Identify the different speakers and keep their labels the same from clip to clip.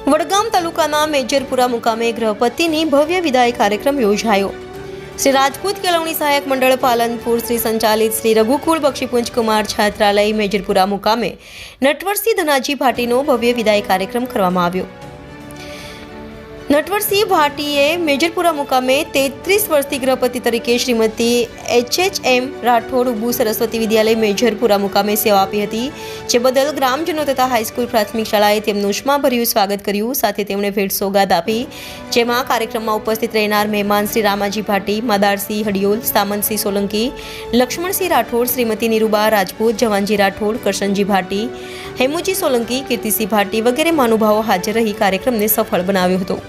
Speaker 1: વડગામ તાલુકાના મેજરપુરા મુકામે ગૃહપતિની ભવ્ય વિદાય કાર્યક્રમ યોજાયો। શ્રી રાજપૂત કેળવણી સહાયક મંડળ પાલનપુર શ્રી સંચાલિત શ્રી રઘુકુળ બક્ષીપુંજ કુમાર છાત્રાલય મેજરપુરા મુકામે નટવરસિંહ ધનાજી ભાટીનો ભવ્ય વિદાય કાર્યક્રમ કરવામાં આવ્યો। નટવરસિંહ ભાટીએ મેજરપુરા મુકામે 33 વર્ષથી ગૃહપતિ તરીકે શ્રીમતી HHM રાઠોડ ઉબુ સરસ્વતી વિદ્યાલય મેજરપુરા મુકામે સેવા આપી હતી, જે બદલ ગ્રામજનો તથા હાઈસ્કૂલ પ્રાથમિક શાળાએ તેમનું ઉષ્માભર્યું સ્વાગત કર્યું। સાથે તેમણે ભેટ સોગાદ આપી, જેમાં કાર્યક્રમમાં ઉપસ્થિત રહેનાર મહેમાન શ્રી રામાજી ભાટી, માદારસિંહ હડિયોલ, સામંતસિંહ સોલંકી, લક્ષ્મણસિંહ રાઠોડ, શ્રીમતી નિરૂબા રાજપૂત, જવાનજી રાઠોડ, કરશનજી ભાટી, હેમુજી સોલંકી, કીર્તિસિંહ ભાટી વગેરે મહાનુભાવો હાજર રહી કાર્યક્રમને સફળ બનાવ્યો હતો।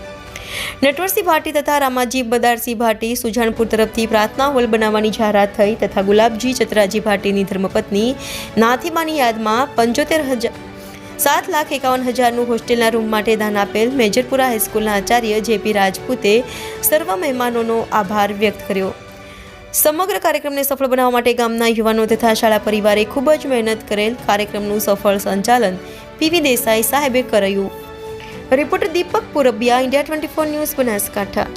Speaker 1: નટવરસિંહ ભાટી તથા રામાજી બદારસિંહ ભાટી સુજાનપુર તરફથી પ્રાર્થના હોલ બનાવવાની જાહેરાત થઈ તથા ગુલાબજી ચતરાજી ભાટીની ધર્મપત્ની નાથીબાની યાદમાં 7,51,000નું હોસ્ટેલના રૂમ માટે દાન આપેલ મેજરપુરા હાઈસ્કૂલના આચાર્ય જેપી રાજપૂતે સર્વ મહેમાનોનો આભાર વ્યક્ત કર્યો। સમગ્ર કાર્યક્રમને સફળ બનાવવા માટે ગામના યુવાનો તથા શાળા પરિવારે ખૂબ જ મહેનત કરેલ। કાર્યક્રમનું સફળ સંચાલન પીવી દેસાઈ સાહેબે કર્યું। रिपोर्टर दीपक पुरबिया, इंडिया 24 न्यूज़, बनासकांठा।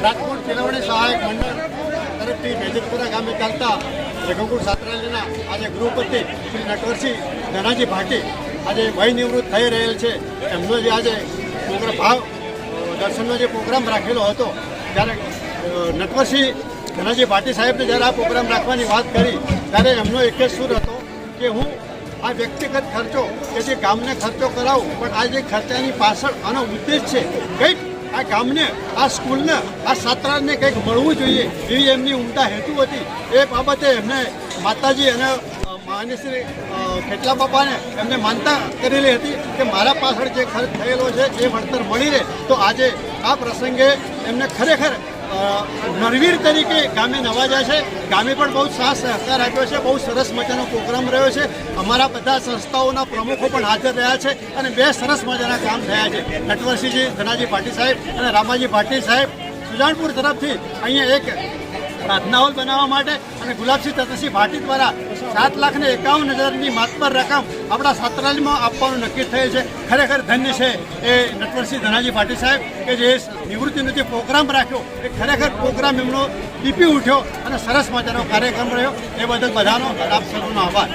Speaker 2: રાજપૂત કેળવણી સહાયક મંડળ તરફથી મેજરપુરા ગામે ચાલતા રઘુકુળ છાત્રાલયના આજે ગૃહપતિ શ્રી નટવરસિંહ ધનાજી ભાટી આજે વય નિવૃત્ત થઈ રહેલ છે। એમનો જે આજે ભાવ દર્શનનો જે પ્રોગ્રામ રાખેલો હતો, ત્યારે નટવરસિંહ ધનાજી ભાટી સાહેબને જ્યારે આ પ્રોગ્રામ રાખવાની વાત કરી ત્યારે એમનો એક જ સૂર હતો કે હું આ વ્યક્તિગત ખર્ચો કે જે ગામને ખર્ચો કરાવું, પણ આ જે ખર્ચાની પાછળ આનો ઉદ્દેશ છે કંઈક આ ગામને, આ સ્કૂલને, આ છાત્રાને કંઈક મળવું જોઈએ એવી એમની ઉમદા હેતુ હતી। એ બાબતે એમને માતાજી અને માનીશ્રી ખેટલા બાપાને એમને માનતા કરેલી હતી કે મારા પાછળ જે ખર્ચ થયેલો છે એ વળતર મળી રહે। તો આજે આ પ્રસંગે એમને ખરેખર નરવીર તરીકે ગામે નવાજ્યા છે। ગામે પણ બહુ સાથ સહકાર આપ્યો છે। બહુ સરસ મજાનો પ્રોગ્રામ રહ્યો છે। અમારા બધા સંસ્થાઓના પ્રમુખો પણ હાજર રહ્યા છે અને બે સરસ મજાના કામ થયા છે। નટવરસિંહજી ધનાજી ભાટી સાહેબ અને રામાજી ભાટી સાહેબ સુજાનપુર તરફથી અહીંયા એક પ્રાર્થના હોલ બનાવવા માટે અને ગુલાબસિંહ ચતરસિંહ ભાટી દ્વારા 7,51,000ની માતબર રકમ આપણા છાત્રાલયમાં આપવાનું નક્કી થયેલ છે। ખરેખર ધન્ય છે એ નટવરસિંહ ધનાજી ભાટી સાહેબ કે જે નિવૃત્તિનો જે પ્રોગ્રામ રાખ્યો એ ખરેખર પ્રોગ્રામ એમનો દીપી ઉઠ્યો અને સરસ મજાનો કાર્યક્રમ રહ્યો। એ બદલ બધાનો આપ સૌનો આભાર।